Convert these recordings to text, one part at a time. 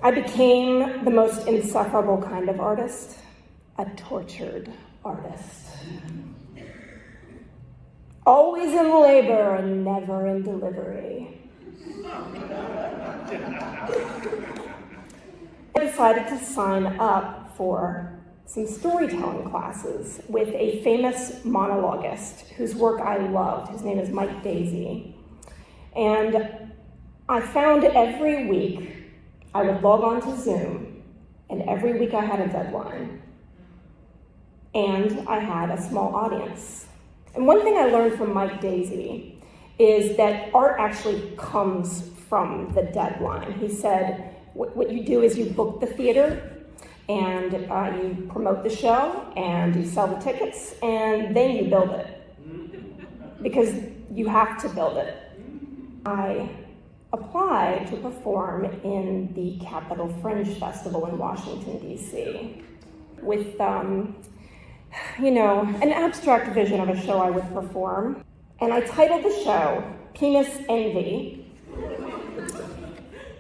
I became the most insufferable kind of artist, a tortured artist. Always in labor and never in delivery. I decided to sign up for some storytelling classes with a famous monologuist whose work I loved. His name is Mike Daisy. And I found every week I would log on to Zoom, and every week I had a deadline. And I had a small audience. And one thing I learned from Mike Daisy is that art actually comes from the deadline. He said, what you do is you book the theater, and you promote the show, and you sell the tickets, and then you build it. Because you have to build it. I applied to perform in the Capitol Fringe Festival in Washington, D.C. with, an abstract vision of a show I would perform. And I titled the show Penis Envy.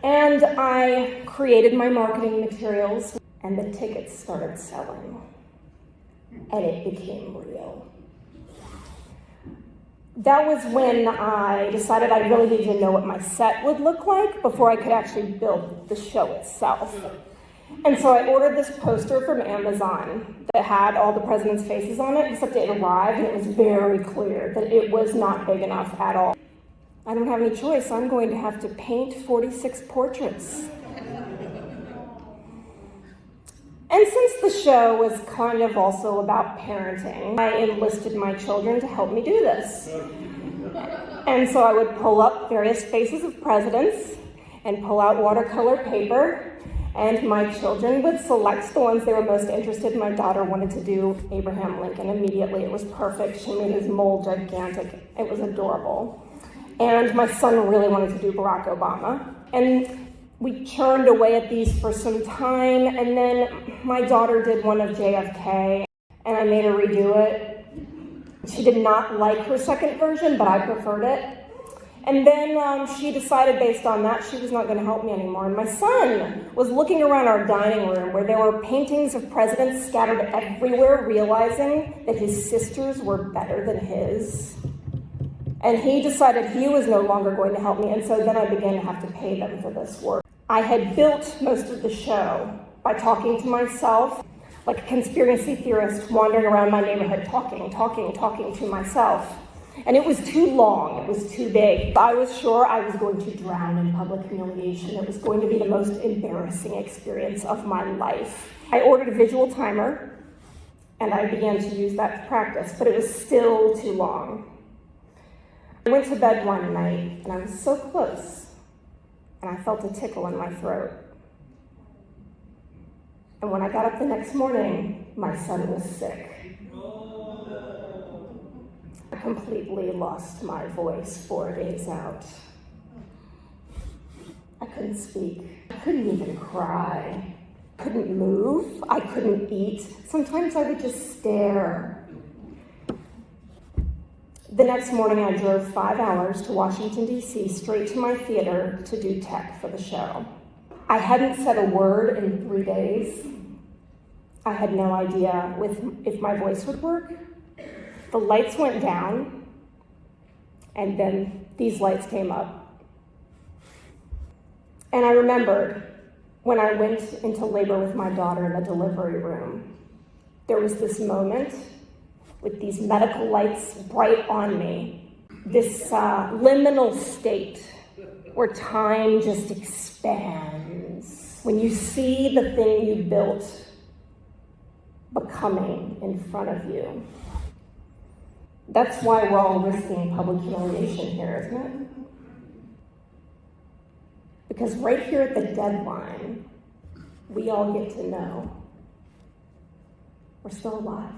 And I created my marketing materials, and the tickets started selling. And it became real. That was when I decided I really needed to know what my set would look like before I could actually build the show itself. And so I ordered this poster from Amazon that had all the presidents' faces on it, except it arrived and it was very clear that it was not big enough at all. I don't have any choice. I'm going to have to paint 46 portraits. And since the show was kind of also about parenting, I enlisted my children to help me do this. And so I would pull up various faces of presidents and pull out watercolor paper, and my children would select the ones they were most interested in. My daughter wanted to do Abraham Lincoln immediately. It was perfect. She made his mold gigantic. It was adorable. And my son really wanted to do Barack Obama. And we churned away at these for some time, and then my daughter did one of JFK, and I made her redo it. She did not like her second version, but I preferred it. And then she decided based on that she was not going to help me anymore. And my son was looking around our dining room where there were paintings of presidents scattered everywhere, realizing that his sisters were better than his. And he decided he was no longer going to help me, and so then I began to have to pay them for this work. I had built most of the show by talking to myself, like a conspiracy theorist wandering around my neighborhood talking to myself. And it was too long, it was too big. I was sure I was going to drown in public humiliation. It was going to be the most embarrassing experience of my life. I ordered a visual timer, and I began to use that to practice, but it was still too long. I went to bed one night, and I was so close, and I felt a tickle in my throat. And when I got up the next morning, my son was sick. I completely lost my voice 4 days out. I couldn't speak. I couldn't even cry. I couldn't move. I couldn't eat. Sometimes I would just stare. The next morning, I drove 5 hours to Washington, D.C., straight to my theater to do tech for the show. I hadn't said a word in 3 days. I had no idea if my voice would work. The lights went down, and then these lights came up. And I remembered when I went into labor with my daughter in the delivery room, there was this moment with these medical lights bright on me, this liminal state where time just expands. When you see the thing you built becoming in front of you. That's why we're all risking public humiliation here, isn't it? Because right here at the deadline, we all get to know we're still alive.